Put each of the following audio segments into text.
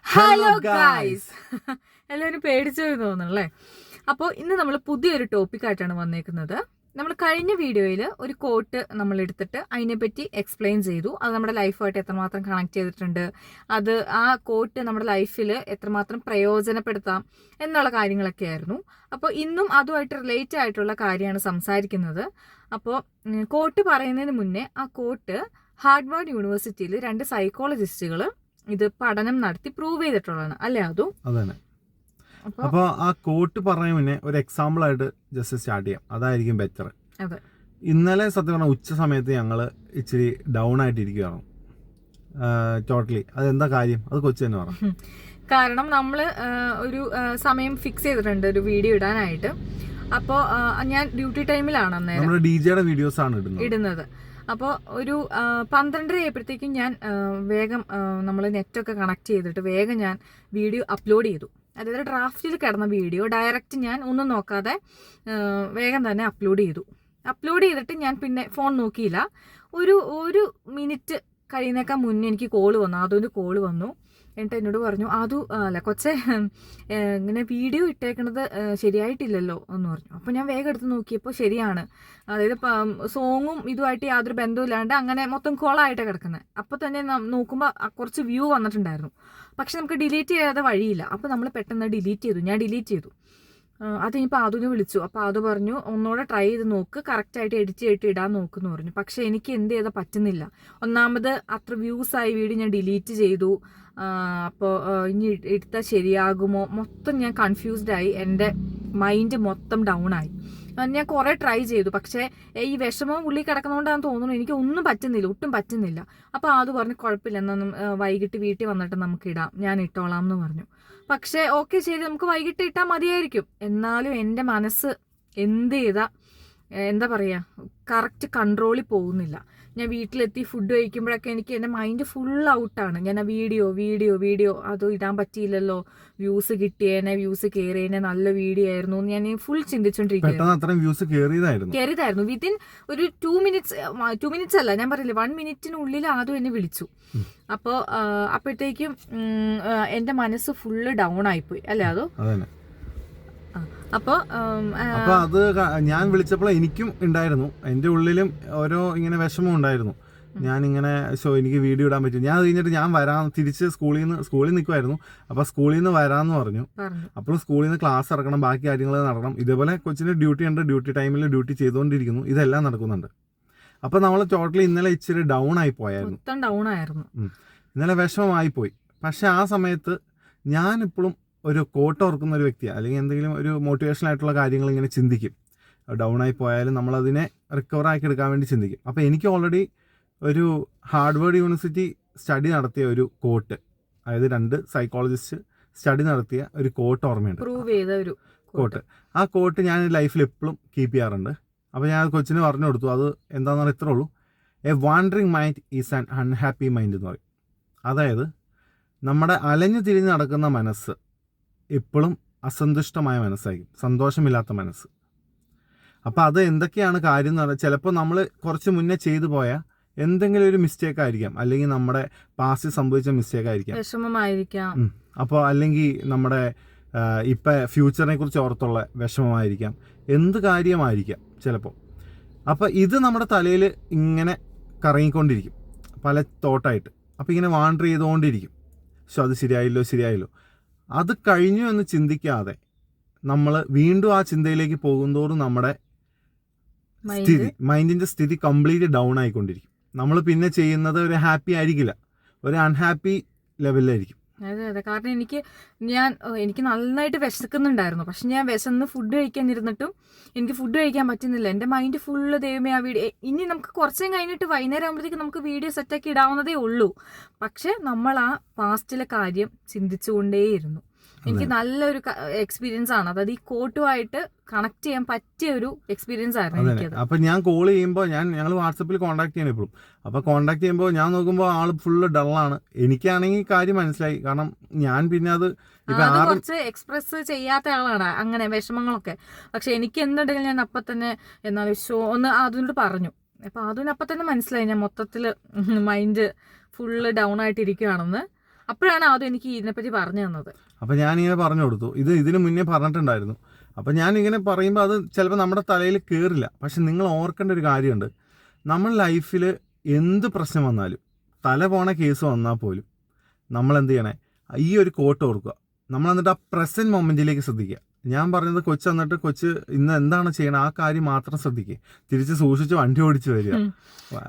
Hello guys. എല്ലാവരും പേടിച്ചു തോന്നുന്നല്ലേ. അപ്പോൾ ഇന്ന് നമ്മൾ പുതിയൊരു ടോപ്പിക്കായിട്ടാണ് വന്നേക്കുന്നത്. നമ്മൾ കഴിഞ്ഞ വീഡിയോയിൽ ഒരു കോട്ട് നമ്മൾ എടുത്തിട്ട് അതിനെപ്പറ്റി എക്സ്പ്ലെയിൻ ചെയ്തു. അത് നമ്മുടെ ലൈഫായിട്ട് എത്രമാത്രം കണക്ട് ചെയ്തിട്ടുണ്ട്, അത് ആ കോട്ട് നമ്മുടെ ലൈഫിൽ എത്രമാത്രം പ്രയോജനപ്പെടുത്താം എന്നുള്ള കാര്യങ്ങളൊക്കെ ആയിരുന്നു. അപ്പോൾ ഇന്നും അതുമായിട്ട് റിലേറ്റ് ആയിട്ടുള്ള കാര്യമാണ് സംസാരിക്കുന്നത്. അപ്പോൾ കോട്ട് പറയുന്നതിന് മുന്നേ ആ കോട്ട് ഹാർവാർഡ് യൂണിവേഴ്സിറ്റിയിൽ 2 സൈക്കോളജിസ്റ്റുകൾ ഇത് പഠനം നടത്തി പ്രൂവ് ചെയ്തിട്ടുള്ളതാണ് അല്ലേ? അതും അതന്നെ. അപ്പോൾ ആ കോട്ട് പറഞ്ഞ മുന്നേ ഒരു എക്സാമ്പിൾ ആയിട്ട് ജസ്റ്റ് സ്റ്റാർട്ട് ചെയ്യാം, അതായിരിക്കും ബെറ്റർ. അതെ. ഇന്നലെ സത്യം പറഞ്ഞാൽ ഉച്ച സമയത്ത് ഞങ്ങൾ ഇച്ചിരി ഡൗൺ ആയിട്ടിരിക്കുകയാണ് ടോട്ടലി. അതെന്താ കാര്യം? അത് കൊച്ചു തന്നെ പറഞ്ഞു. കാരണം നമ്മൾ ഒരു സമയം ഫിക്സ് ചെയ്തിട്ടുണ്ട് ഒരു വീഡിയോ ഇടാനായിട്ട്. അപ്പോൾ ഞാൻ ഡ്യൂട്ടി ടൈമിലാണ് അന്നേരം നമ്മുടെ ഡിജെയുടെ വീഡിയോസ് ആണ് ഇടുന്നത്. അപ്പോൾ ഒരു 12:30 ആയപ്പോഴത്തേക്കും ഞാൻ വേഗം നമ്മൾ നെറ്റൊക്കെ കണക്ട് ചെയ്തിട്ട് വേഗം ഞാൻ വീഡിയോ അപ്ലോഡ് ചെയ്തു. അതായത് ഡ്രാഫ്റ്റിൽ കിടന്ന വീഡിയോ ഡയറക്റ്റ് ഞാൻ ഒന്നും നോക്കാതെ വേഗം തന്നെ അപ്ലോഡ് ചെയ്തിട്ട് ഞാൻ പിന്നെ ഫോൺ നോക്കിയില്ല. ഒരു മിനിറ്റ് കഴിയുന്നേക്കാൾ മുന്നേ എനിക്ക് കോള് വന്നു, അതൊരു കോള് വന്നു. എന്നിട്ട് എന്നോട് പറഞ്ഞു, കൊച്ചേ ഇങ്ങനെ വീഡിയോ ഇട്ടേക്കണത് ശരിയായിട്ടില്ലല്ലോ എന്ന് പറഞ്ഞു. അപ്പോൾ ഞാൻ വേഗം എടുത്ത് നോക്കിയപ്പോൾ ശരിയാണ്. അതായത് സോങ്ങും ഇതുമായിട്ട് യാതൊരു ബന്ധമില്ലാണ്ട് അങ്ങനെ മൊത്തം കോളായിട്ടാണ് കിടക്കുന്നത്. അപ്പോൾ തന്നെ നോക്കുമ്പോൾ കുറച്ച് വ്യൂ വന്നിട്ടുണ്ടായിരുന്നു. പക്ഷെ നമുക്ക് ഡിലീറ്റ് ചെയ്യാതെ വഴിയില്ല. അപ്പോൾ നമ്മൾ പെട്ടെന്ന് ഞാൻ ഡിലീറ്റ് ചെയ്തു. അതിനിപ്പോൾ അതിനെ വിളിച്ചു. അപ്പോൾ അത് പറഞ്ഞു, ഒന്നുകൂടെ ട്രൈ ചെയ്ത് നോക്ക്, കറക്റ്റായിട്ട് എഡിറ്റ് ചെയ്തിട്ട് ഇടാൻ നോക്കുമെന്ന് പറഞ്ഞു. പക്ഷെ എനിക്ക് എന്ത് ചെയ്താൽ പറ്റുന്നില്ല. ഒന്നാമത് അത്ര വ്യൂസായി വീഡിയോ ഞാൻ ഡിലീറ്റ് ചെയ്തു. അപ്പോൾ ഇനി എടുത്താൽ ശരിയാകുമോ, മൊത്തം ഞാൻ കൺഫ്യൂസ്ഡായി. എൻ്റെ മൈൻഡ് മൊത്തം ഡൗൺ ആയി. ഞാൻ കുറേ ട്രൈ ചെയ്തു. പക്ഷേ ഈ വിഷമം ഉള്ളിൽ കിടക്കുന്നതുകൊണ്ടാണെന്ന് തോന്നുന്നു, എനിക്ക് ഒട്ടും പറ്റുന്നില്ല. അപ്പോൾ അത് പറഞ്ഞു, കുഴപ്പമില്ല, എന്നാൽ വൈകിട്ട് വീട്ടിൽ വന്നിട്ട് നമുക്ക് ഇടാം, ഞാൻ ഇട്ടോളാം എന്ന് പറഞ്ഞു. പക്ഷേ ഓക്കെ ശരി, നമുക്ക് വൈകിട്ട് ഇട്ടാൽ മതിയായിരിക്കും. എന്നാലും എൻ്റെ മനസ്സ് എന്താ പറയുക, കറക്റ്റ് കൺട്രോളിൽ പോകുന്നില്ല. ഞാൻ വീട്ടിലെത്തി ഫുഡ് കഴിക്കുമ്പോഴൊക്കെ എനിക്ക് എൻ്റെ മൈൻഡ് ഫുൾ ഔട്ടാണ്. ഞാൻ ആ വീഡിയോ അത് ഇടാൻ പറ്റിയില്ലല്ലോ, വ്യൂസ് കിട്ടിയേനെ, വ്യൂസ് കയറിയേനെ, നല്ല വീഡിയോ ആയിരുന്നു ഞാൻ ഫുൾ ചിന്തിച്ചോണ്ടിരിക്കുകയായിരുന്നു. വിത്തിൻ ഒരു 2 മിനിറ്റ്സ് അല്ല, ഞാൻ പറയില്ല, 1 മിനിറ്റിനുള്ളിൽ ആദ്യം എന്നെ വിളിച്ചു. അപ്പോൾ അപ്പോഴത്തേക്കും എൻ്റെ മനസ്സ് ഫുള്ള് ഡൗൺ ആയിപ്പോയി അല്ലേ? അതോ അപ്പൊ അത് ഞാൻ വിളിച്ചപ്പോൾ എനിക്കും ഉണ്ടായിരുന്നു, എൻ്റെ ഉള്ളിലും ഓരോ ഇങ്ങനെ വിഷമം ഉണ്ടായിരുന്നു. ഞാനിങ്ങനെ എനിക്ക് വീഡിയോ ഇടാൻ പറ്റും. ഞാൻ കഴിഞ്ഞിട്ട് ഞാൻ തിരിച്ച് സ്കൂളിൽ നിൽക്കുമായിരുന്നു. അപ്പോൾ സ്കൂളിൽ നിന്ന് വരാമെന്ന് പറഞ്ഞു. അപ്പോൾ സ്കൂളിൽ നിന്ന് ക്ലാസ് ഇറക്കണം, ബാക്കി കാര്യങ്ങൾ നടക്കണം. ഇതേപോലെ കൊച്ചിന് ഡ്യൂട്ടി ഉണ്ട്, ഡ്യൂട്ടി ടൈമിൽ ഡ്യൂട്ടി ചെയ്തുകൊണ്ടിരിക്കുന്നു, ഇതെല്ലാം നടക്കുന്നുണ്ട്. അപ്പോൾ നമ്മൾ ടോട്ടലി ഇന്നലെ ഇച്ചിരി ഡൗൺ ആയി പോയായിരുന്നു. ഇന്നലെ വിഷമമായിപ്പോയി. പക്ഷെ ആ സമയത്ത് ഞാനിപ്പോഴും ഒരു കോട്ട് ഓർക്കുന്ന ഒരു വ്യക്തിയാണ്, അല്ലെങ്കിൽ എന്തെങ്കിലും ഒരു മോട്ടിവേഷണൽ ആയിട്ടുള്ള കാര്യങ്ങൾ ഇങ്ങനെ ചിന്തിക്കും. ഡൗൺ ആയി പോയാലും നമ്മളതിനെ റിക്കവർ ആക്കി എടുക്കാൻ വേണ്ടി ചിന്തിക്കും. അപ്പോൾ എനിക്ക് ഓൾറെഡി ഒരു ഹാർവാർഡ് യൂണിവേഴ്സിറ്റി സ്റ്റഡി നടത്തിയ ഒരു കോട്ട്, അതായത് 2 സൈക്കോളജിസ്റ്റ് സ്റ്റഡി നടത്തിയ ഒരു കോട്ട് ഓർമ്മയുണ്ട്, പ്രൂവ് ചെയ്ത ഒരു കോട്ട്. ആ കോട്ട് ഞാൻ ലൈഫിൽ എപ്പോഴും കീപ്പ് ചെയ്യാറുണ്ട്. അപ്പോൾ ഞാൻ കൊച്ചിന് പറഞ്ഞു കൊടുത്തു, അത് എന്താണെന്ന് പറഞ്ഞാൽ ഇത്രേ ഉള്ളൂ: A wandering mind is an unhappy mind എന്ന് പറയും. അതായത് നമ്മുടെ അലഞ്ഞു തിരിഞ്ഞ് നടക്കുന്ന മനസ്സ് എപ്പോഴും അസന്തുഷ്ടമായ മനസ്സായിരിക്കും, സന്തോഷമില്ലാത്ത മനസ്സ്. അപ്പോൾ അത് എന്തൊക്കെയാണ് കാര്യം എന്ന് പറഞ്ഞാൽ, ചിലപ്പോൾ നമ്മൾ കുറച്ച് മുന്നേ ചെയ്തു പോയ എന്തെങ്കിലും ഒരു മിസ്റ്റേക്ക് ആയിരിക്കാം, അല്ലെങ്കിൽ നമ്മുടെ പാസ്റ്റിൽ സംഭവിച്ച മിസ്റ്റേക്ക് ആയിരിക്കാം, വിഷമമായിരിക്കാം. അപ്പോൾ അല്ലെങ്കിൽ നമ്മുടെ ഇപ്പം ഫ്യൂച്ചറിനെ കുറിച്ച് ഓർത്തുള്ള വിഷമമായിരിക്കാം, എന്ത് കാര്യമായിരിക്കാം ചിലപ്പോൾ. അപ്പോൾ ഇത് നമ്മുടെ തലയിൽ ഇങ്ങനെ കറങ്ങിക്കൊണ്ടിരിക്കും, പല തോട്ടായിട്ട്. അപ്പോൾ ഇങ്ങനെ വാണ്ടർ ചെയ്തുകൊണ്ടിരിക്കും. അത് ശരിയായില്ലോ. അത് കഴിഞ്ഞു എന്ന് ചിന്തിക്കാതെ നമ്മൾ വീണ്ടും ആ ചിന്തയിലേക്ക് പോകുന്തോറും നമ്മുടെ മൈൻഡിൻ്റെ സ്ഥിതി കംപ്ലീറ്റ് ഡൗൺ ആയിക്കൊണ്ടിരിക്കും. നമ്മൾ പിന്നെ ചെയ്യുന്നത് ഒരു ഹാപ്പി ആയിരിക്കില്ല, ഒരു അൺഹാപ്പി ലെവലിലായിരിക്കും. അതെ. കാരണം എനിക്ക് നന്നായിട്ട് വിശക്കുന്നുണ്ടായിരുന്നു. പക്ഷെ ഞാൻ വിശന്ന് ഫുഡ് കഴിക്കാൻ ഇരുന്നിട്ടും എനിക്ക് ഫുഡ് കഴിക്കാൻ പറ്റുന്നില്ല. എൻ്റെ മൈൻഡ് ഫുള്ള് ദൈവമേ ആ വീഡിയോ, ഇനി നമുക്ക് കുറച്ചും കഴിഞ്ഞിട്ട് വൈകുന്നേരം ആകുമ്പോഴത്തേക്ക് നമുക്ക് വീഡിയോ സെറ്റാക്കി ഇടാവുന്നതേ ഉള്ളൂ. പക്ഷെ നമ്മൾ ആ പാസ്റ്റിലെ കാര്യം ചിന്തിച്ചുകൊണ്ടേയിരുന്നു. എനിക്ക് നല്ലൊരു എക്സ്പീരിയൻസ് ആണ്. അതായത് ഈ കോട്ടുമായിട്ട് കണക്ട് ചെയ്യാൻ പറ്റിയ ഒരു എക്സ്പീരിയൻസ് ആയിരുന്നു എനിക്കത്. അപ്പൊ ഞാൻ കോൾ ചെയ്യുമ്പോൾ ഞങ്ങൾ വാട്സപ്പിൽ കോൺടാക്ട് ചെയ്യണം എപ്പോഴും. അപ്പൊ കോൺടാക്ട് ചെയ്യുമ്പോൾ ഞാൻ നോക്കുമ്പോൾ ആള് ഫുള്ള് ഡള്ളാണ്. എനിക്കാണെങ്കിൽ കാര്യം മനസ്സിലായി, കാരണം ഞാൻ പിന്നെ അത് കുറച്ച് എക്സ്പ്രസ് ചെയ്യാത്ത ആളാണ് അങ്ങനെ വിഷമങ്ങളൊക്കെ. പക്ഷെ എനിക്ക് എന്തുണ്ടെങ്കിലും ഞാൻ അപ്പം തന്നെ എന്നാലും അതിനോട് പറഞ്ഞു. അപ്പൊ അതിനപ്പം തന്നെ മനസ്സിലായി ഞാൻ മൊത്തത്തില് മൈൻഡ് ഫുള്ള് ഡൗൺ ആയിട്ടിരിക്കുകയാണെന്ന്. അപ്പോഴാണ് ആദ്യം എനിക്ക് ഇതിനെപ്പറ്റി പറഞ്ഞു തന്നത്. അപ്പം ഞാനിങ്ങനെ പറഞ്ഞു കൊടുത്തു, ഇതിന് മുന്നേ പറഞ്ഞിട്ടുണ്ടായിരുന്നു. അപ്പം ഞാനിങ്ങനെ പറയുമ്പോൾ അത് ചിലപ്പോൾ നമ്മുടെ തലയിൽ കയറില്ല. പക്ഷെ നിങ്ങൾ ഓർക്കേണ്ട ഒരു കാര്യമുണ്ട്, നമ്മൾ ലൈഫിൽ എന്ത് പ്രശ്നം വന്നാലും, തല പോണ കേസ് വന്നാൽ പോലും നമ്മൾ എന്ത് ചെയ്യണേ, ഈ ഒരു കോട്ട് ഓർക്കുക. നമ്മൾ എന്നിട്ട് ആ പ്രസൻറ്റ് മൊമെൻറ്റിലേക്ക് ശ്രദ്ധിക്കുക. ഞാൻ പറഞ്ഞത് കൊച്ചു വന്നിട്ട് കൊച്ച് ഇന്ന് എന്താണ് ചെയ്യണത് ആ കാര്യം മാത്രം ശ്രദ്ധിക്കുക. തിരിച്ച് സൂക്ഷിച്ച് വണ്ടി ഓടിച്ച് വരിക,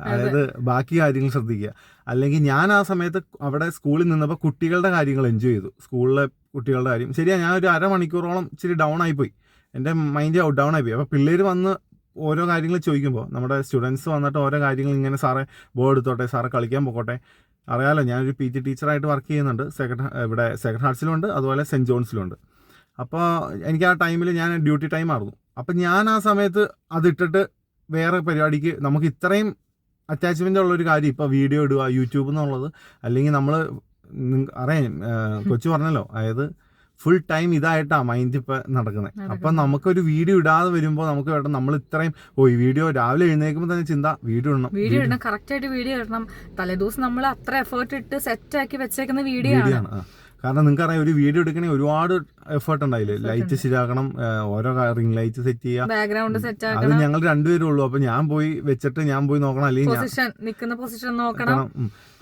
അതായത് ബാക്കി കാര്യങ്ങൾ ശ്രദ്ധിക്കുക. അല്ലെങ്കിൽ ഞാൻ ആ സമയത്ത് അവിടെ സ്കൂളിൽ നിന്നപ്പോൾ കുട്ടികളുടെ കാര്യങ്ങൾ എൻജോയ് ചെയ്തു. സ്കൂളിലെ കുട്ടികളുടെ കാര്യം ശരിയാ, ഞാൻ ഒരു അരമണിക്കൂറോളം ഇച്ചിരി ഡൗൺ ആയിപ്പോയി, എൻ്റെ മൈൻഡ് ഡൗൺ ആയിപ്പോയി. അപ്പോൾ പിള്ളേർ വന്ന് ഓരോ കാര്യങ്ങൾ ചോദിക്കുമ്പോൾ, നമ്മുടെ സ്റ്റുഡൻസ് വന്നിട്ട് ഓരോ കാര്യങ്ങൾ ഇങ്ങനെ, സാറേ ബോൾ എടുത്തോട്ടെ, സാറേ കളിക്കാൻ പോകട്ടെ. അറിയാലോ ഞാനൊരു PT ടീച്ചറായിട്ട് വർക്ക് ചെയ്യുന്നുണ്ട്. ഇവിടെ സെക്രട്ടറി ഹാർട്സിലുണ്ട്, അതുപോലെ സെൻറ്റ് ജോൺസിലുണ്ട്. അപ്പോൾ എനിക്ക് ആ ടൈമിൽ ഞാൻ ഡ്യൂട്ടി ടൈം ആയിരുന്നു. അപ്പം ഞാൻ ആ സമയത്ത് അതിട്ടിട്ട് വേറെ പരിപാടിക്ക്, നമുക്ക് ഇത്രയും അറ്റാച്ച്മെൻ്റ് ഉള്ളൊരു കാര്യം ഇപ്പോൾ വീഡിയോ ഇടുക യൂട്യൂബ് എന്നുള്ളത്, അല്ലെങ്കിൽ നമ്മൾ അറിയാം കൊച്ചു പറഞ്ഞല്ലോ, അതായത് ഫുൾ ടൈം ഇതായിട്ടാണ് മൈൻഡ് ഇപ്പം നടക്കുന്നത്. അപ്പം നമുക്കൊരു വീഡിയോ ഇടാതെ വരുമ്പോൾ നമുക്ക് വേണം, നമ്മൾ ഇത്രയും ഈ വീഡിയോ രാവിലെ എഴുന്നേൽക്കുമ്പോൾ തന്നെ ചിന്ത വീഡിയോ ഇടണം, കറക്റ്റായിട്ട് വീഡിയോ ഇടണം. തലേദിവസം നമ്മൾ അത്ര എഫേർട്ട് ഇട്ട് സെറ്റാക്കി വെച്ചേക്കുന്ന വീഡിയോ ആണ്. കാരണം നിങ്ങൾക്കറിയാം, ഒരു വീഡിയോ എടുക്കണമെങ്കിൽ ഒരുപാട് എഫേർട്ട് ഉണ്ടായില്ലേ. ലൈറ്റ് ശരിയാക്കണം, ഓരോ റിംഗ് ലൈറ്റ് സെറ്റ് ചെയ്യുക, ബാക്ക്ഗ്രൗണ്ട് സെറ്റ് അത് ഞങ്ങൾ രണ്ടുപേരും ഉള്ളൂ. അപ്പൊ ഞാൻ പോയി നോക്കണം, അല്ലെങ്കിൽ നിൽക്കുന്ന പൊസിഷൻ നോക്കണം.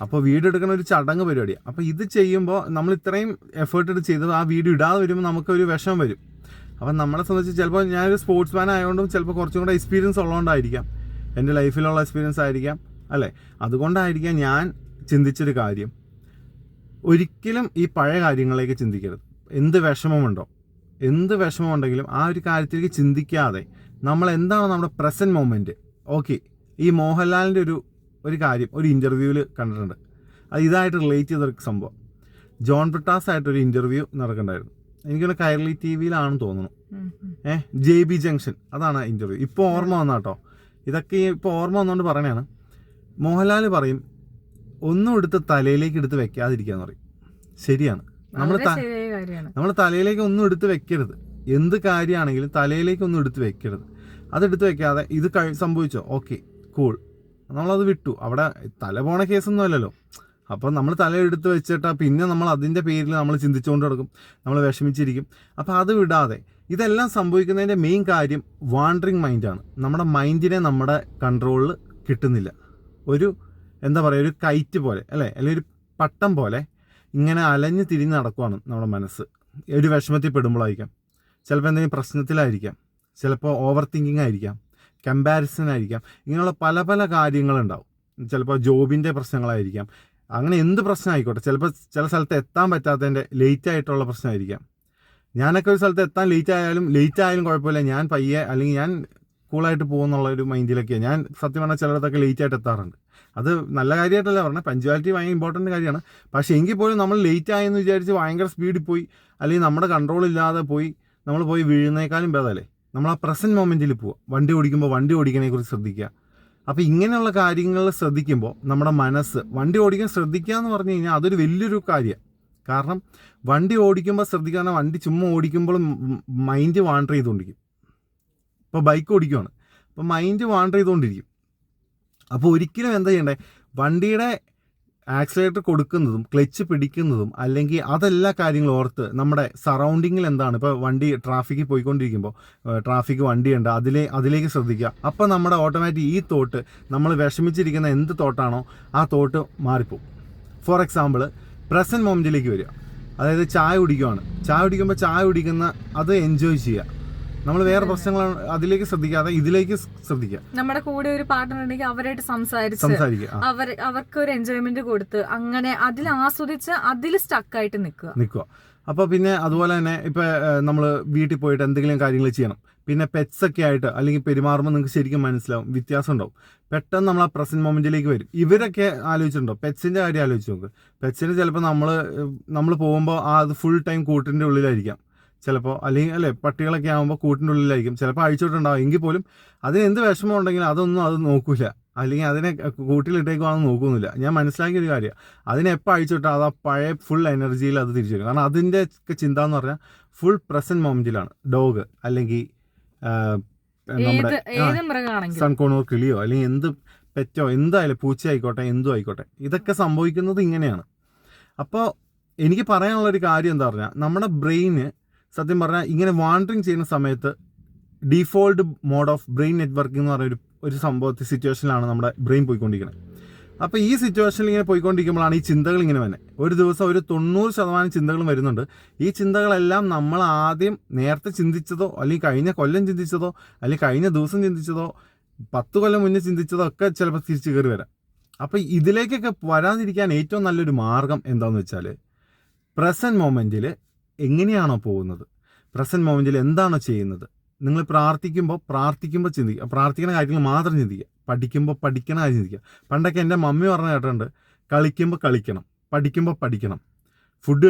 അപ്പോൾ വീഡിയോ എടുക്കുന്ന ഒരു ചടങ്ങ് പരിപാടിയാണ്. അപ്പോൾ ഇത് ചെയ്യുമ്പോൾ നമ്മൾ ഇത്രയും എഫേർട്ട് എടുത്ത് ചെയ്ത് ആ വീഡിയോ ഇടാതെ വരുമ്പോൾ നമുക്കൊരു വിഷമം വരും. അപ്പം നമ്മളെ സംബന്ധിച്ച് ചിലപ്പോൾ ഞാനൊരു സ്പോർട്സ് മാൻ ആയതുകൊണ്ടും ചിലപ്പോൾ കുറച്ചും കൂടെ എക്സ്പീരിയൻസ് ഉള്ളതുകൊണ്ടായിരിക്കാം, എൻ്റെ ലൈഫിലുള്ള എക്സ്പീരിയൻസ് ആയിരിക്കാം അല്ലേ, അതുകൊണ്ടായിരിക്കാം ഞാൻ ചിന്തിച്ചൊരു കാര്യം, ഒരിക്കലും ഈ പഴയ കാര്യങ്ങളിലേക്ക് ചിന്തിക്കരുത്. എന്ത് വിഷമമുണ്ടെങ്കിലും ആ ഒരു കാര്യത്തിലേക്ക് ചിന്തിക്കാതെ നമ്മൾ എന്താണ് നമ്മുടെ പ്രസൻറ്റ് മൊമെൻറ്റ്. ഓക്കെ, ഈ മോഹൻലാലിൻ്റെ ഒരു കാര്യം ഒരു ഇൻ്റർവ്യൂവിൽ കണ്ടിട്ടുണ്ട്. അത് ഇതായിട്ട് റിലേറ്റ് ചെയ്തൊരു സംഭവം. ജോൺ ബ്രിട്ടാസ് ആയിട്ടൊരു ഇൻ്റർവ്യൂ നടക്കണ്ടായിരുന്നു. എനിക്കൊന്ന് കൈരളി TV-യിലാണെന്ന് തോന്നുന്നു. JB ജംഗ്ഷൻ, അതാണ് ഇൻ്റർവ്യൂ. ഇപ്പോൾ ഓർമ്മ വന്നാട്ടോ, ഇതൊക്കെ ഇപ്പോൾ ഓർമ്മ വന്നുകൊണ്ട് പറയണതാണ്. മോഹൻലാൽ പറയും, ഒന്നും എടുത്ത് തലയിലേക്ക് എടുത്ത് വെക്കാതിരിക്കാന്ന് പറയും. ശരിയാണ്, നമ്മൾ തലയിലേക്ക് ഒന്നും എടുത്ത് വെക്കരുത്. എന്ത് കാര്യമാണെങ്കിലും തലയിലേക്ക് ഒന്നും എടുത്ത് വെക്കരുത്. അതെടുത്ത് വെക്കാതെ ഇത് സംഭവിച്ചോ, ഓക്കെ കൂൾ, നമ്മളത് വിട്ടു. അവിടെ തല പോണ കേസൊന്നും അല്ലല്ലോ. അപ്പം നമ്മൾ തലയെടുത്ത് വെച്ചിട്ടാ പിന്നെ നമ്മൾ അതിൻ്റെ പേരിൽ നമ്മൾ ചിന്തിച്ചുകൊണ്ട് കിടക്കും, നമ്മൾ വിഷമിച്ചിരിക്കും. അപ്പോൾ അത് വിടാതെ, ഇതെല്ലാം സംഭവിക്കുന്നതിൻ്റെ മെയിൻ കാര്യം വാണ്ടറിങ് മൈൻഡാണ്. നമ്മുടെ മൈൻഡിനെ നമ്മുടെ കൺട്രോളിൽ കിട്ടുന്നില്ല. എന്താ പറയുക, ഒരു കൈറ്റ് പോലെ അല്ലേ, അല്ലെങ്കിൽ ഒരു പട്ടം പോലെ ഇങ്ങനെ അലഞ്ഞ് തിരിഞ്ഞ് നടക്കുവാണ് നമ്മുടെ മനസ്സ്. ഒരു വിഷമത്തിൽ പെടുമ്പോഴായിരിക്കാം, ചിലപ്പോൾ എന്തെങ്കിലും പ്രശ്നത്തിലായിരിക്കാം, ചിലപ്പോൾ ഓവർ തിങ്കിങ് ആയിരിക്കാം, കമ്പാരിസൺ ആയിരിക്കാം, ഇങ്ങനെയുള്ള പല പല കാര്യങ്ങളുണ്ടാവും. ചിലപ്പോൾ ജോബിൻ്റെ പ്രശ്നങ്ങളായിരിക്കാം, അങ്ങനെ എന്ത് പ്രശ്നമായിക്കോട്ടെ. ചിലപ്പോൾ ചില സ്ഥലത്ത് എത്താൻ പറ്റാത്തതിൻ്റെ ലേറ്റ് ആയിട്ടുള്ള പ്രശ്നമായിരിക്കാം. ഞാനൊക്കെ ഒരു സ്ഥലത്ത് എത്താൻ ലേറ്റ് ആയാലും കുഴപ്പമില്ല, ഞാൻ പയ്യെ അല്ലെങ്കിൽ ഞാൻ കൂളായിട്ട് പോകുന്നുള്ള ഒരു മൈൻഡിലൊക്കെയാണ് ഞാൻ. സത്യം പറഞ്ഞാൽ ചിലയിടത്തൊക്കെ ലേറ്റ് ആയിട്ട് എത്താറുണ്ട്. അത് നല്ല കാര്യമായിട്ടല്ല പറഞ്ഞത്, പഞ്ച്വാലിറ്റി ഭയങ്കര ഇമ്പോർട്ടൻ്റ് കാര്യമാണ്. പക്ഷേ എങ്കിൽ പോലും നമ്മൾ ലേറ്റ് ആയെന്ന് വിചാരിച്ച് ഭയങ്കര സ്പീഡിൽ പോയി, അല്ലെങ്കിൽ നമ്മുടെ കൺട്രോൾ ഇല്ലാതെ നമ്മൾ പോയി വീഴുന്നേക്കാളും ഭേദമല്ലേ നമ്മൾ ആ പ്രസൻറ്റ് മൊമെൻറ്റിൽ പോവുക. വണ്ടി ഓടിക്കണേക്കുറിച്ച് ശ്രദ്ധിക്കുക. അപ്പോൾ ഇങ്ങനെയുള്ള കാര്യങ്ങൾ ശ്രദ്ധിക്കുമ്പോൾ നമ്മുടെ മനസ്സ്, വണ്ടി ഓടിക്കാൻ ശ്രദ്ധിക്കുക എന്ന് പറഞ്ഞു കഴിഞ്ഞാൽ അതൊരു വലിയൊരു കാര്യമാണ്. കാരണം വണ്ടി ഓടിക്കുമ്പോൾ ശ്രദ്ധിക്കുക, വണ്ടി ചുമ്മാ ഓടിക്കുമ്പോഴും മൈൻഡ് വാണ്ടർ ചെയ്തുകൊണ്ടിരിക്കും. ഇപ്പോൾ ബൈക്ക് ഓടിക്കുകയാണ്, അപ്പോൾ മൈൻഡ് വാണ്ടർ ചെയ്തുകൊണ്ടിരിക്കും. അപ്പോൾ ഒരിക്കലും എന്താ ചെയ്യണ്ടേ, വണ്ടിയുടെ ആക്സിലേറ്റർ കൊടുക്കുന്നതും ക്ലച്ച് പിടിക്കുന്നതും അല്ലെങ്കിൽ അതെല്ലാ കാര്യങ്ങളും ഓർത്ത് നമ്മുടെ സറൗണ്ടിങ്ങിൽ എന്താണ്. ഇപ്പോൾ വണ്ടി ട്രാഫിക്കിൽ പോയിക്കൊണ്ടിരിക്കുമ്പോൾ ട്രാഫിക് വണ്ടിയുണ്ട്, അതിലേക്ക് ശ്രദ്ധിക്കുക. അപ്പോൾ നമ്മുടെ ഓട്ടോമാറ്റിക് ഈ തോട്ട്, നമ്മൾ വിഷമിച്ചിരിക്കുന്ന എന്ത് തോട്ടാണോ ആ തോട്ട് മാറിപ്പോവും. ഫോർ എക്സാമ്പിൾ, പ്രസൻറ്റ് മൊമെൻറ്റിലേക്ക് വരിക. അതായത് ചായ കുടിക്കുമ്പോൾ ചായ കുടിക്കുന്ന അത് എൻജോയ് ചെയ്യുക. നമ്മൾ വേറെ പ്രശ്നങ്ങൾ അതിലേക്ക് ശ്രദ്ധിക്കാതെ ഇതിലേക്ക് ശ്രദ്ധിക്കുക. നമ്മുടെ കൂടെ ഒരു പാർട്ട്ണർ ഉണ്ടെങ്കിൽ അവരായിട്ട് സംസാരിക്കുക, അവർക്ക് ഒരു എൻജോയ്മെന്റ് കൊടുത്ത് അങ്ങനെ അതിൽ ആസ്വദിച്ച് അതിൽ സ്റ്റക്കായിട്ട് നിൽക്കുക. അപ്പോൾ പിന്നെ അതുപോലെ തന്നെ ഇപ്പോൾ നമ്മൾ വീട്ടിൽ പോയിട്ട് എന്തെങ്കിലും കാര്യങ്ങൾ ചെയ്യണം. പിന്നെ പെറ്റ്സ് ഒക്കെ ആയിട്ട് അല്ലെങ്കിൽ പെരുമാറുമ്പോൾ നിങ്ങൾക്ക് ശരിക്കും മനസ്സിലാവും, വ്യത്യാസം ഉണ്ടാവും. പെട്ടെന്ന് നമ്മൾ ആ പ്രസന്റ് മൊമെന്റിലേക്ക് വരും. ഇവരൊക്കെ ആലോചിച്ചിട്ടുണ്ടോ? പെറ്റ്സിന്റെ കാര്യം ആലോചിച്ച് നോക്ക്. പെറ്റ്സിന് ചിലപ്പോൾ നമ്മൾ പോകുമ്പോൾ അത് ഫുൾ ടൈം കൂട്ടിൻ്റെ ഉള്ളിലായിരിക്കാം ചിലപ്പോൾ, അല്ലെങ്കിൽ അല്ലേ പട്ടികളൊക്കെ ആകുമ്പോൾ കൂട്ടിൻ്റെ ഉള്ളിലായിരിക്കും, ചിലപ്പോൾ അഴിച്ചോട്ടുണ്ടാവും. എങ്കിൽ പോലും അതിന് എന്ത് വിഷമം ഉണ്ടെങ്കിലും അത് നോക്കൂല, അല്ലെങ്കിൽ അതിനെ കൂട്ടിലിട്ടേക്കുവാണെന്ന് നോക്കുന്നില്ല. ഞാൻ മനസ്സിലാക്കിയൊരു കാര്യമാണ്, അതിനെ എപ്പോൾ അഴിച്ചോട്ടോ അത് ആ പഴയ ഫുൾ എനർജിയിൽ അത് തിരിച്ചു വരും. കാരണം അതിൻ്റെ ഒക്കെ ചിന്ത എന്ന് പറഞ്ഞാൽ ഫുൾ പ്രസന്റ് മൊമെന്റിലാണ്. ഡോഗ് അല്ലെങ്കിൽ നമ്മുടെ സൺകോണൂർ കിളിയോ അല്ലെങ്കിൽ എന്ത് പെറ്റോ എന്തായാലും പൂച്ച ആയിക്കോട്ടെ എന്തും ആയിക്കോട്ടെ, ഇതൊക്കെ സംഭവിക്കുന്നത് ഇങ്ങനെയാണ്. അപ്പോൾ എനിക്ക് പറയാനുള്ളൊരു കാര്യം എന്താ പറഞ്ഞാൽ, നമ്മുടെ ബ്രെയിന് സത്യം പറഞ്ഞാൽ ഇങ്ങനെ വാണ്ടറിങ് ചെയ്യുന്ന സമയത്ത് default mode of brain networking എന്ന് പറയുന്ന ഒരു സംഭവത്തെ സിറ്റുവേഷനിലാണ് നമ്മുടെ ബ്രെയിൻ പോയിക്കൊണ്ടിരിക്കുന്നത്. അപ്പോൾ ഈ സിറ്റുവേഷനിൽ ഇങ്ങനെ പോയിക്കൊണ്ടിരിക്കുമ്പോഴാണ് ഈ ചിന്തകൾ ഇങ്ങനെ വരുന്നത്. ഒരു ദിവസം ഒരു 90% ചിന്തകളും വരുന്നുണ്ട്. ഈ ചിന്തകളെല്ലാം നമ്മൾ ആദ്യം നേരത്തെ ചിന്തിച്ചതോ അല്ലെങ്കിൽ കഴിഞ്ഞ കൊല്ലം ചിന്തിച്ചതോ അല്ലെങ്കിൽ കഴിഞ്ഞ ദിവസം ചിന്തിച്ചതോ 10 കൊല്ലം മുന്നേ ചിന്തിച്ചതോ ഒക്കെ ചിലപ്പോൾ തിരിച്ചു കയറി വരാം. അപ്പോൾ ഇതിലേക്കൊക്കെ വരാതിരിക്കാൻ ഏറ്റവും നല്ലൊരു മാർഗം എന്താണെന്ന് വെച്ചാൽ, പ്രസൻറ്റ് മൊമെൻറ്റിൽ എങ്ങനെയാണോ പോകുന്നത്, പ്രസൻറ്റ് മൊമെൻറ്റിൽ എന്താണോ ചെയ്യുന്നത്, നിങ്ങൾ പ്രാർത്ഥിക്കുമ്പോൾ ചിന്തിക്കുക, പ്രാർത്ഥിക്കുന്ന കാര്യങ്ങൾ മാത്രം ചിന്തിക്കുക, പഠിക്കുന്ന കാര്യം ചിന്തിക്കുക. പണ്ടൊക്കെ എൻ്റെ മമ്മി പറഞ്ഞ കേട്ടിട്ടുണ്ട്, കളിക്കുമ്പോൾ കളിക്കണം, പഠിക്കുമ്പോൾ പഠിക്കണം, ഫുഡ്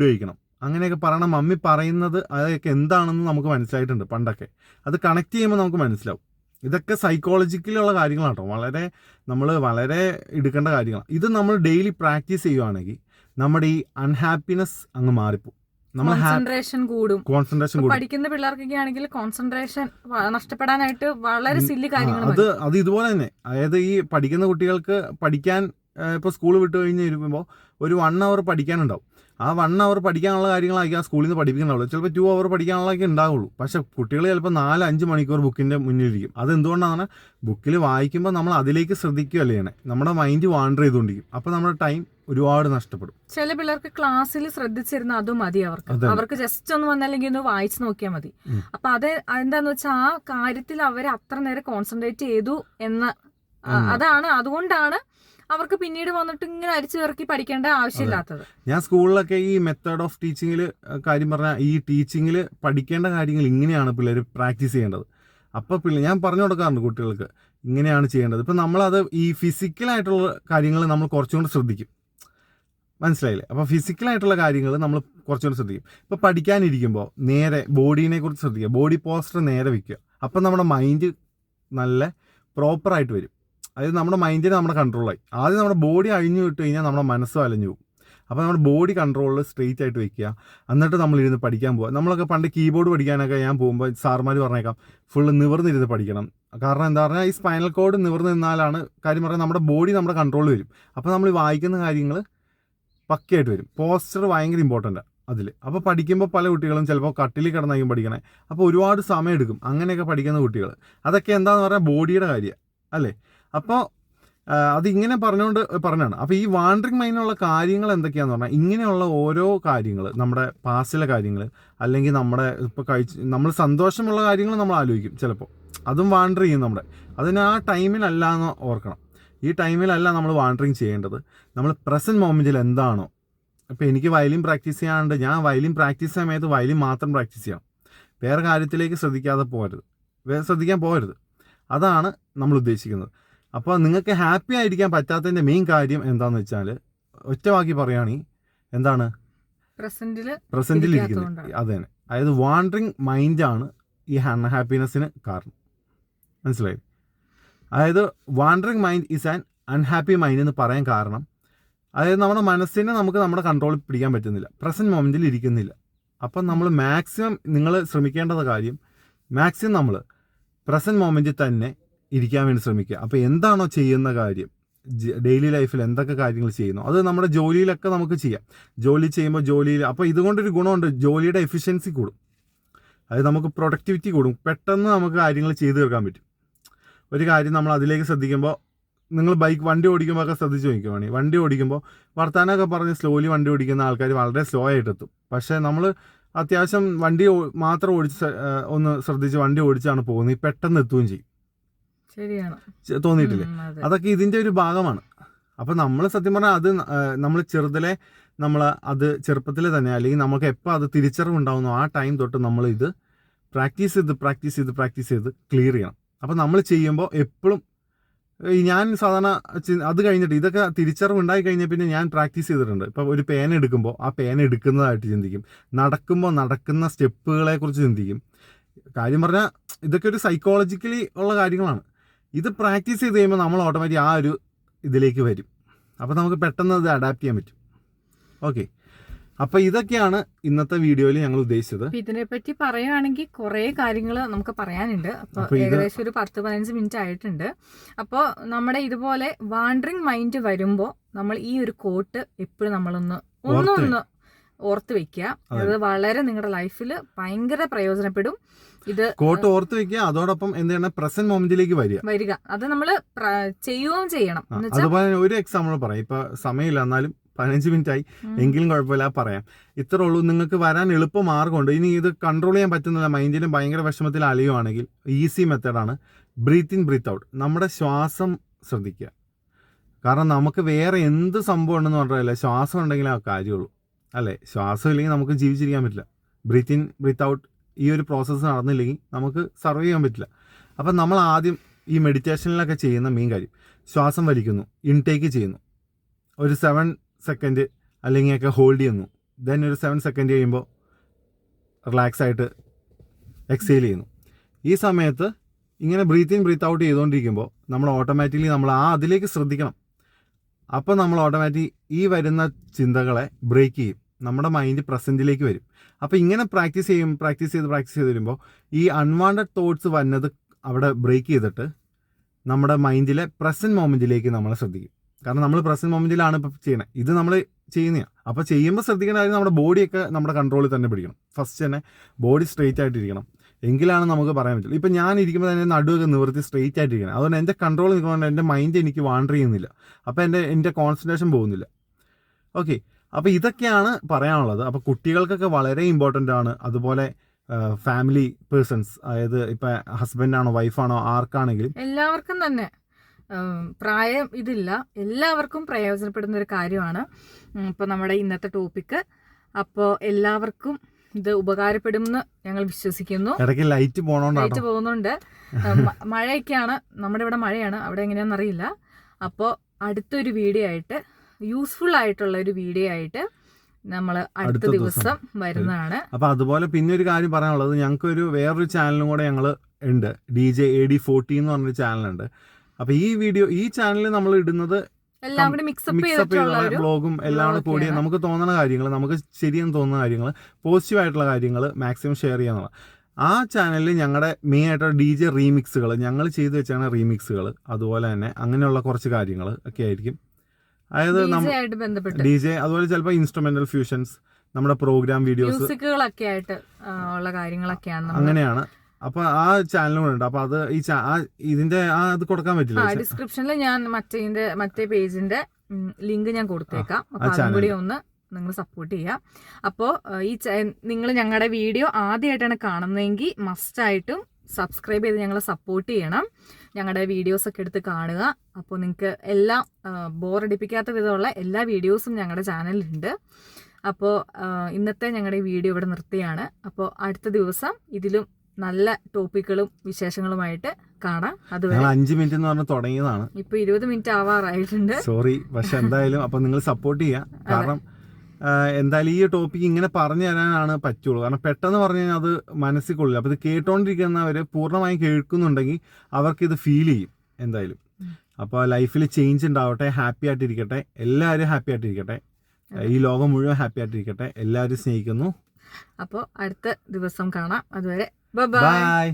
കഴിക്കണം, അങ്ങനെയൊക്കെ പറയണ മമ്മി പറയുന്നത് അതൊക്കെ എന്താണെന്ന് നമുക്ക് മനസ്സിലായിട്ടുണ്ട് പണ്ടൊക്കെ. അത് കണക്ട് ചെയ്യുമ്പോൾ നമുക്ക് മനസ്സിലാവും. ഇതൊക്കെ സൈക്കോളജിക്കലുള്ള കാര്യങ്ങളാണ് കേട്ടോ, നമ്മൾ വളരെ എടുക്കേണ്ട കാര്യങ്ങളാണ്. ഇത് നമ്മൾ ഡെയിലി പ്രാക്ടീസ് ചെയ്യുവാണെങ്കിൽ നമ്മുടെ ഈ അൺഹാപ്പിനെസ് അങ്ങ് മാറിപ്പോകും. കോൺസെൻട്രേഷൻ കൂടും. പഠിക്കുന്ന പിള്ളേർക്കൊക്കെ ആണെങ്കിൽ കോൺസെൻട്രേഷൻ നഷ്ടപ്പെടാനായിട്ട് വളരെ സില്ലി കാര്യങ്ങൾ. അത് ഇതുപോലെ തന്നെ, അതായത് ഈ പഠിക്കുന്ന കുട്ടികൾക്ക് പഠിക്കാൻ ഇപ്പോൾ സ്കൂൾ വിട്ട് കഴിഞ്ഞ് വരുമ്പോൾ ഒരു 1 hour പഠിക്കാനുണ്ടാവും. ആ 1 hour പഠിക്കാനുള്ള കാര്യങ്ങളായിരിക്കും ആ സ്കൂളിൽ നിന്ന് പഠിപ്പിക്കുന്നുള്ളൂ. ചിലപ്പോൾ 2 hour പഠിക്കാനുള്ളതൊക്കെ ഉണ്ടാവുള്ളൂ. പക്ഷേ കുട്ടികൾ ചിലപ്പോൾ 4-5 മണിക്കൂർ ബുക്കിൻ്റെ മുന്നിലിരിക്കും. അതെന്തുകൊണ്ടാണ്? ബുക്കിൽ വായിക്കുമ്പോൾ നമ്മൾ അതിലേക്ക് ശ്രദ്ധിക്കുകയല്ലേ ചെയ്യണേ, നമ്മുടെ മൈൻഡ് വാണ്ടർ ചെയ്തുകൊണ്ടിരിക്കും. അപ്പോൾ നമ്മുടെ ടൈം ഒരുപാട് നഷ്ടപ്പെടും. ചില പിള്ളേർക്ക് ക്ലാസ്സിൽ ശ്രദ്ധിച്ചിരുന്ന അതും മതി, അവർക്ക് ജസ്റ്റ് ഒന്ന് വന്നല്ലെങ്കിൽ ഒന്ന് വായിച്ചു നോക്കിയാൽ മതി. അപ്പൊ അത് എന്താന്ന് വെച്ചാൽ ആ കാര്യത്തിൽ അവർ അത്ര നേരം കോൺസെൻട്രേറ്റ് ചെയ്തു എന്ന് അതുകൊണ്ടാണ് അവർക്ക് പിന്നീട് വന്നിട്ട് ഇങ്ങനെ അരിച്ചു ഇറക്കി പഠിക്കേണ്ട ആവശ്യമില്ലാത്തത്. ഞാൻ സ്കൂളിലൊക്കെ ഈ മെത്തേഡ് ഓഫ് ടീച്ചിങ്ങിൽ കാര്യം പറഞ്ഞാൽ, ഈ ടീച്ചിങ്ങിൽ പഠിക്കേണ്ട കാര്യങ്ങൾ ഇങ്ങനെയാണ് പിള്ളേർ പ്രാക്ടീസ് ചെയ്യേണ്ടത്. അപ്പോൾ ഞാൻ പറഞ്ഞു കൊടുക്കാറുണ്ട് കുട്ടികൾക്ക് ഇങ്ങനെയാണ് ചെയ്യേണ്ടത്. ഇപ്പം നമ്മളത് ഈ ഫിസിക്കലായിട്ടുള്ള കാര്യങ്ങൾ നമ്മൾ കുറച്ചുകൂടി ശ്രദ്ധിക്കും, മനസ്സിലായില്ലേ? അപ്പോൾ ഫിസിക്കലായിട്ടുള്ള കാര്യങ്ങൾ നമ്മൾ കുറച്ചുകൂടി ശ്രദ്ധിക്കും. ഇപ്പോൾ പഠിക്കാനിരിക്കുമ്പോൾ നേരെ ബോഡീനെ കുറിച്ച് ശ്രദ്ധിക്കുക, ബോഡി പോസ്റ്റർ നേരെ വയ്ക്കുക. അപ്പം നമ്മുടെ മൈൻഡ് നല്ല പ്രോപ്പറായിട്ട് വരും. അതായത് നമ്മുടെ മൈൻഡിന് നമ്മുടെ കൺട്രോളായി. ആദ്യം നമ്മുടെ ബോഡി അഴിഞ്ഞു വിട്ട് കഴിഞ്ഞാൽ നമ്മുടെ മനസ്സ് അലഞ്ഞു പോകും. അപ്പോൾ നമ്മുടെ ബോഡി കൺട്രോളിൽ സ്ട്രെയിറ്റ് ആയിട്ട് വെക്കുക. എന്നിട്ട് നമ്മളിരുന്ന് പഠിക്കാൻ പോവുക. നമ്മളൊക്കെ പണ്ട് കീബോർഡ് പഠിക്കാനൊക്കെ ഞാൻ പോകുമ്പോൾ സാർമാർ പറഞ്ഞേക്കാം ഫുള്ള് നിവർന്നിരുന്ന് പഠിക്കണം. കാരണം എന്താ പറഞ്ഞാൽ ഈ സ്പൈനൽ കോഡ് നിവർന്ന് നിന്നാലാണ് കാര്യം പറഞ്ഞാൽ നമ്മുടെ ബോഡി നമ്മുടെ കൺട്രോളിൽ വരും. അപ്പോൾ നമ്മൾ വായിക്കുന്ന കാര്യങ്ങൾ പക്കയായിട്ട് വരും. പോസ്റ്റർ ഭയങ്കര ഇമ്പോർട്ടൻ്റാണ് അതിൽ. അപ്പോൾ പഠിക്കുമ്പോൾ പല കുട്ടികളും ചിലപ്പോൾ കട്ടിൽ കിടന്നായിരിക്കും പഠിക്കണേ. അപ്പോൾ ഒരുപാട് സമയം എടുക്കും അങ്ങനെയൊക്കെ പഠിക്കുന്ന കുട്ടികൾ. അതൊക്കെ എന്താണെന്ന് പറഞ്ഞാൽ ബോഡിയുടെ കാര്യമാണ് അല്ലേ? അപ്പോൾ അതിങ്ങനെ പറഞ്ഞാണ്. അപ്പോൾ ഈ വാണ്ടറിങ് മൈൻഡിലുള്ള കാര്യങ്ങൾ എന്തൊക്കെയാണെന്ന് പറഞ്ഞാൽ, ഇങ്ങനെയുള്ള ഓരോ കാര്യങ്ങൾ, നമ്മുടെ പാസ്റ്റിലെ കാര്യങ്ങൾ, അല്ലെങ്കിൽ നമ്മുടെ ഇപ്പോൾ നമ്മൾ സന്തോഷമുള്ള കാര്യങ്ങൾ നമ്മൾ ആലോചിക്കും ചിലപ്പോൾ, അതും വാണ്ടർ ചെയ്യും നമ്മുടെ. അതിന് ആ ടൈമിലല്ല എന്ന് ഓർക്കണം. ഈ ടൈമിലല്ല നമ്മൾ വാണ്ടറിങ് ചെയ്യേണ്ടത്. നമ്മൾ പ്രസൻറ്റ് മൊമെൻറ്റിൽ എന്താണോ, ഇപ്പോൾ എനിക്ക് വയലിൻ പ്രാക്ടീസ് ചെയ്യാണ്ട് ഞാൻ വയലിൻ പ്രാക്ടീസ് സമയത്ത് വയലിൻ മാത്രം പ്രാക്ടീസ് ചെയ്യണം, വേറെ കാര്യത്തിലേക്ക് ശ്രദ്ധിക്കാൻ പോകരുത്. അതാണ് നമ്മൾ ഉദ്ദേശിക്കുന്നത്. അപ്പോൾ നിങ്ങൾക്ക് ഹാപ്പി ആയിരിക്കാൻ പറ്റാത്തതിൻ്റെ മെയിൻ കാര്യം എന്താണെന്ന് വെച്ചാൽ, ഒറ്റവാക്കി പറയുകയാണെങ്കിൽ എന്താണ്, പ്രസൻറ്റിൽ ഇരിക്കുന്നത്. അത് തന്നെ, അതായത് വാണ്ടറിങ് മൈൻഡാണ് ഈ അൺഹാപ്പിനെസ്സിന് കാരണം. മനസ്സിലായി? അതായത് wandering mind is an unhappy mind എന്ന് പറയാൻ കാരണം, അതായത് നമ്മുടെ മനസ്സിനെ നമുക്ക് നമ്മുടെ കൺട്രോളിൽ പിടിക്കാൻ പറ്റുന്നില്ല, പ്രസൻറ്റ് മൊമെൻറ്റിൽ ഇരിക്കുന്നില്ല. അപ്പം നമ്മൾ മാക്സിമം നിങ്ങൾ ശ്രമിക്കേണ്ടത് കാര്യം, മാക്സിമം നമ്മൾ പ്രസൻറ്റ് മൊമെൻറ്റിൽ തന്നെ ഇരിക്കാൻ വേണ്ടി ശ്രമിക്കുക. അപ്പോൾ എന്താണോ ചെയ്യുന്ന കാര്യം, ഡെയിലി ലൈഫിൽ എന്തൊക്കെ കാര്യങ്ങൾ ചെയ്യുന്നു, അത് നമ്മുടെ ജോലിയിലൊക്കെ നമുക്ക് ചെയ്യാം. ജോലി ചെയ്യുമ്പോൾ ജോലിയിൽ, അപ്പോൾ ഇതുകൊണ്ടൊരു ഗുണമുണ്ട്, ജോലിയുടെ എഫിഷ്യൻസി കൂടും. അതായത് നമുക്ക് പ്രൊഡക്ടിവിറ്റി കൂടും, പെട്ടെന്ന് നമുക്ക് കാര്യങ്ങൾ ചെയ്തു തീർക്കാൻ പറ്റും. ഒരു കാര്യം നമ്മൾ അതിലേക്ക് ശ്രദ്ധിക്കുമ്പോൾ, നിങ്ങൾ വണ്ടി ഓടിക്കുമ്പോൾ ഒക്കെ ശ്രദ്ധിച്ച് നോക്കുകയാണെങ്കിൽ, വണ്ടി ഓടിക്കുമ്പോൾ വർത്താനമൊക്കെ പറഞ്ഞ് സ്ലോലി വണ്ടി ഓടിക്കുന്ന ആൾക്കാർ വളരെ സ്ലോ ആയിട്ട് എത്തും. പക്ഷേ നമ്മൾ അത്യാവശ്യം വണ്ടി മാത്രം ഒന്ന് ശ്രദ്ധിച്ച് വണ്ടി ഓടിച്ചാണ് പോകുന്നത്, പെട്ടെന്ന് എത്തുകയും ചെയ്യും. ശരിയാണ്, തോന്നിയിട്ടില്ലേ? അതൊക്കെ ഇതിൻ്റെ ഒരു ഭാഗമാണ്. അപ്പോൾ നമ്മൾ സത്യം പറഞ്ഞാൽ അത് നമ്മൾ ചെറുപ്പത്തിൽ തന്നെ, അല്ലെങ്കിൽ നമുക്ക് എപ്പോൾ അത് തിരിച്ചറിവുണ്ടാവുന്നോ ആ ടൈം തൊട്ട് നമ്മൾ ഇത് പ്രാക്ടീസ് ചെയ്ത് ക്ലിയർ ചെയ്യണം. അപ്പോൾ നമ്മൾ ചെയ്യുമ്പോൾ എപ്പോഴും, ഞാൻ സാധാരണ അത് കഴിഞ്ഞിട്ട് ഇതൊക്കെ തിരിച്ചറിവ് ഉണ്ടായി കഴിഞ്ഞാൽ പിന്നെ ഞാൻ പ്രാക്ടീസ് ചെയ്തിട്ടുണ്ട്. ഇപ്പോൾ ഒരു പേന എടുക്കുമ്പോൾ ആ പേന എടുക്കുന്നതായിട്ട് ചിന്തിക്കും, നടക്കുമ്പോൾ നടക്കുന്ന സ്റ്റെപ്പുകളെക്കുറിച്ച് ചിന്തിക്കും. കാര്യം പറഞ്ഞാൽ ഇതൊക്കെ ഒരു സൈക്കോളജിക്കലി ഉള്ള കാര്യങ്ങളാണ്. ഇത് പ്രാക്ടീസ് ചെയ്ത് കഴിയുമ്പോൾ നമ്മൾ ഓട്ടോമാറ്റിക് ആ ഒരു ഇതിലേക്ക് വരും. അപ്പോൾ നമുക്ക് പെട്ടെന്ന് അത് അഡാപ്റ്റ് ചെയ്യാൻ പറ്റും. ഓക്കെ, അപ്പോൾ ഇതൊക്കെയാണ് ഇന്നത്തെ വീഡിയോയിൽ ഞങ്ങൾ ഉദ്ദേശിച്ചത്. ഇതിനെപ്പറ്റി പറയുകയാണെങ്കിൽ കുറേ കാര്യങ്ങൾ നമുക്ക് പറയാനുണ്ട്. അപ്പോൾ ഏകദേശം ഒരു 10-15 മിനിറ്റ് ആയിട്ടുണ്ട്. അപ്പോൾ നമ്മുടെ ഇതുപോലെ വാണ്ടറിങ് മൈൻഡ് വരുമ്പോൾ നമ്മൾ ഈ ഒരു കോട്ട് എപ്പോഴും നമ്മളൊന്ന് ഒന്ന് ഓർത്ത് വെക്കുക. അത് വളരെ നിങ്ങളുടെ ലൈഫിൽ ഭയങ്കര പ്രയോജനപ്പെടും. ഇത് കോട്ട് ഓർത്ത് വെക്കുക. അതോടൊപ്പം എന്ത് ചെയ്യണം, പ്രസന്റ് മൊമെന്റിലേക്ക് വരിക. അത് നമ്മൾ ചെയ്യുകയും ചെയ്യണം. അതുപോലെ ഒരു എക്സാമ്പിൾ പറയാം. ഇപ്പൊ സമയമില്ല, എന്നാലും 15 മിനിറ്റ് ആയി എങ്കിലും കുഴപ്പമില്ല, പറയാം. ഇത്രേ ഉള്ളൂ. നിങ്ങൾക്ക് വരാൻ എളുപ്പ മാർഗമുണ്ട്. ഇനി ഇത് കൺട്രോൾ ചെയ്യാൻ പറ്റുന്നില്ല, മൈൻഡിലും ഭയങ്കര വിഷമത്തിൽ അലയുവാണെങ്കിൽ ഈസി മെത്തേഡാണ് ബ്രീത്ത് ഇൻ ബ്രീത്ത് ഔട്ട്. നമ്മുടെ ശ്വാസം ശ്രദ്ധിക്കുക. കാരണം നമുക്ക് വേറെ എന്ത് സംഭവം ഉണ്ടെന്ന് പറഞ്ഞാലേ ശ്വാസം ഉണ്ടെങ്കിലേ ആ കാര്യമുള്ളൂ, അല്ലേ? ശ്വാസം ഇല്ലെങ്കിൽ നമുക്ക് ജീവിച്ചിരിക്കാൻ പറ്റില്ല. ബ്രീത്ത് ഇൻ ബ്രീത്ത് ഔട്ട് ഈ ഒരു പ്രോസസ്സ് നടന്നില്ലെങ്കിൽ നമുക്ക് സർവൈവ് ചെയ്യാൻ പറ്റില്ല. അപ്പം നമ്മൾ ആദ്യം ഈ മെഡിറ്റേഷനിലൊക്കെ ചെയ്യുന്ന മെയിൻ കാര്യം, ശ്വാസം വലിക്കുന്നു, ഇൻടേക്ക് ചെയ്യുന്നു, ഒരു 7 സെക്കൻഡ് അല്ലെങ്കിൽ ഒക്കെ ഹോൾഡ് ചെയ്യുന്നു, ദെൻ ഒരു 7 സെക്കൻഡ് കഴിയുമ്പോൾ റിലാക്സ് ആയിട്ട് എക്സെയിൽ ചെയ്യുന്നു. ഈ സമയത്ത് ഇങ്ങനെ ബ്രീത്ത് ഇൻ ബ്രീത്ത് ഔട്ട് ചെയ്തുകൊണ്ടിരിക്കുമ്പോൾ നമ്മൾ ഓട്ടോമാറ്റിക്കലി നമ്മൾ അതിലേക്ക് ശ്രദ്ധിക്കണം. അപ്പോൾ നമ്മൾ ഓട്ടോമാറ്റിക് ഈ വരുന്ന ചിന്തകളെ ബ്രേക്ക് ചെയ്യും, നമ്മുടെ മൈൻഡ് പ്രസൻറ്റിലേക്ക് വരും. അപ്പോൾ ഇങ്ങനെ പ്രാക്ടീസ് ചെയ്ത് വരുമ്പോൾ ഈ അൺവാണ്ടഡ് തോട്ട്സ് വന്നത് അവിടെ ബ്രേക്ക് ചെയ്തിട്ട് നമ്മുടെ മൈൻഡിലെ പ്രസൻറ്റ് മൊമെൻറ്റിലേക്ക് നമ്മൾ ശ്രദ്ധിക്കും. കാരണം നമ്മൾ പ്രസൻറ്റ് മൊമെൻറ്റിലാണ് ഇപ്പോൾ ചെയ്യണത്, ഇത് നമ്മൾ ചെയ്യുന്നതാണ്. അപ്പോൾ ചെയ്യുമ്പോൾ ശ്രദ്ധിക്കേണ്ട കാര്യം നമ്മുടെ ബോഡിയൊക്കെ നമ്മുടെ കൺട്രോളിൽ തന്നെ പിടിക്കണം. ഫസ്റ്റ് തന്നെ ബോഡി സ്ട്രെയിറ്റ് ആയിട്ടിരിക്കണം, എങ്കിലാണ് നമുക്ക് പറയാൻ പറ്റുള്ളൂ. ഇപ്പം ഞാൻ ഇരിക്കുമ്പോൾ തന്നെ നടുവൊക്കെ നിവർത്തി സ്ട്രെയിറ്റ് ആയിട്ടിരിക്കണം. അതുകൊണ്ട് എൻ്റെ കൺട്രോൾ നിൽക്കുന്നതുകൊണ്ട് എൻ്റെ മൈൻഡ് എനിക്ക് വാണ്ടർ ചെയ്യുന്നില്ല, അപ്പോൾ എൻ്റെ കോൺസെൻട്രേഷൻ പോകുന്നില്ല. ഓക്കെ, അപ്പോൾ ഇതൊക്കെയാണ് പറയാനുള്ളത്. അപ്പോൾ കുട്ടികൾക്കൊക്കെ വളരെ ഇമ്പോർട്ടൻ്റ് ആണ്. അതുപോലെ ഫാമിലി പേഴ്സൺസ്, അതായത് ഇപ്പം ഹസ്ബൻഡാണോ വൈഫാണോ ആർക്കാണെങ്കിലും എല്ലാവർക്കും തന്നെ പ്രായം ഇതില്ല, എല്ലാവർക്കും പ്രയോജനപ്പെടുന്ന ഒരു കാര്യമാണ് ഇപ്പോൾ നമ്മുടെ ഇന്നത്തെ ടോപ്പിക്ക്. അപ്പോൾ എല്ലാവർക്കും ഇത് ഉപകാരപ്പെടുമെന്ന് ഞങ്ങൾ വിശ്വസിക്കുന്നു. ഇടയ്ക്ക് ലൈറ്റ് പോകുന്നുണ്ട്. മഴയൊക്കെയാണ്, നമ്മുടെ ഇവിടെ മഴയാണ്, അവിടെ എങ്ങനെയാണെന്ന് അറിയില്ല. അപ്പോൾ അടുത്തൊരു വീഡിയോ ആയിട്ട്, യൂസ്ഫുൾ ആയിട്ടുള്ള ഒരു വീഡിയോ ആയിട്ട് നമ്മൾ അടുത്ത ദിവസം വരുന്നതാണ്. അപ്പൊ അതുപോലെ പിന്നെ ഒരു കാര്യം പറയാനുള്ളത്, ഞങ്ങൾക്ക് വേറൊരു ചാനലും കൂടെ ഞങ്ങൾ ഉണ്ട്, DJ AD40 എന്ന് പറഞ്ഞൊരു ചാനലുണ്ട്. അപ്പൊ ഈ ചാനലിൽ നമ്മൾ ഇടുന്നത് എല്ലാം കൂടി മിക്സപ്പ് ചെയ്തിട്ടുള്ള ബ്ലോഗും എല്ലാം കൂടി നമുക്ക് തോന്നുന്ന കാര്യങ്ങൾ, നമുക്ക് ശരിയെന്ന് തോന്നുന്ന കാര്യങ്ങൾ, പോസിറ്റീവ് ആയിട്ടുള്ള കാര്യങ്ങൾ മാക്സിമം ഷെയർ ചെയ്യാന്നുള്ള. ആ ചാനലിൽ ഞങ്ങളുടെ മെയിൻ ആയിട്ടുള്ള DJ റീമിക്സുകൾ ഞങ്ങൾ ചെയ്തു വെച്ചാണ് റീമിക്സുകൾ, അതുപോലെ തന്നെ അങ്ങനെയുള്ള കുറച്ച് കാര്യങ്ങൾ ഒക്കെ ആയിരിക്കും. അതായത് DJ, അതുപോലെ ചിലപ്പോൾ ഇൻസ്ട്രുമെന്റൽ ഫ്യൂഷൻസ്, നമ്മുടെ പ്രോഗ്രാം വീഡിയോസ് ഉള്ള കാര്യങ്ങളൊക്കെയാണ് അങ്ങനെയാണ്. അപ്പൊ ആ ചാനലും ഉണ്ട്. അപ്പൊ അത് ഇതിന്റെ അത് കൊടുക്കാൻ പറ്റില്ല. ഡിസ്ക്രിപ്ഷനിൽ ഞാൻ മറ്റേ പേജിന്റെ ലിങ്ക് ഞാൻ കൊടുത്തേക്കാം. അപ്പൊ അതും കൂടി ഒന്ന് നിങ്ങൾ സപ്പോർട്ട് ചെയ്യാം. അപ്പോൾ നിങ്ങൾ ഞങ്ങളുടെ വീഡിയോ ആദ്യമായിട്ടാണ് കാണുന്നതെങ്കിൽ മസ്റ്റായിട്ടും സബ്സ്ക്രൈബ് ചെയ്ത് ഞങ്ങളെ സപ്പോർട്ട് ചെയ്യണം. ഞങ്ങളുടെ വീഡിയോസൊക്കെ എടുത്ത് കാണുക. അപ്പോൾ നിങ്ങൾക്ക് എല്ലാം ബോറടിപ്പിക്കാത്ത വിധമുള്ള എല്ലാ വീഡിയോസും ഞങ്ങളുടെ ചാനലിലുണ്ട്. അപ്പോൾ ഇന്നത്തെ ഞങ്ങളുടെ വീഡിയോ ഇവിടെ നിർത്തിയാണ്. അപ്പോൾ അടുത്ത ദിവസം ഇതിലും നല്ല ടോപ്പിക്കുകളും വിശേഷങ്ങളുമായിട്ട് കാണാം. അതുവരെ 5 മിനിറ്റ് എന്ന് പറഞ്ഞ് തുടങ്ങിയതാണ്, ഇപ്പൊ 20 മിനിറ്റ് ആവാറായിട്ടുണ്ട്. സോറി. പക്ഷെ എന്തായാലും അപ്പൊ നിങ്ങൾ സപ്പോർട്ട് ചെയ്യാം. കാരണം എന്തായാലും ഈ ടോപ്പിക്ക് ഇങ്ങനെ പറഞ്ഞു തരാനാണ് പറ്റുള്ളൂ. കാരണം പെട്ടെന്ന് പറഞ്ഞു കഴിഞ്ഞാൽ അത് മനസ്സിൽ കൊള്ളില്ല. അപ്പോൾ ഇത് കേട്ടോണ്ടിരിക്കുന്നവര് പൂർണ്ണമായും കേൾക്കുന്നുണ്ടെങ്കിൽ അവർക്ക് ഇത് ഫീൽ ചെയ്യും എന്തായാലും. അപ്പോൾ ലൈഫിൽ ചേഞ്ച് ഉണ്ടാവട്ടെ, ഹാപ്പി ആയിട്ടിരിക്കട്ടെ, എല്ലാവരും ഹാപ്പി ആയിട്ടിരിക്കട്ടെ, ഈ ലോകം മുഴുവൻ ഹാപ്പി ആയിട്ടിരിക്കട്ടെ. എല്ലാവരും സ്നേഹിക്കുന്നു. അപ്പോൾ അടുത്ത ദിവസം കാണാം. അതുവരെ ബൈ.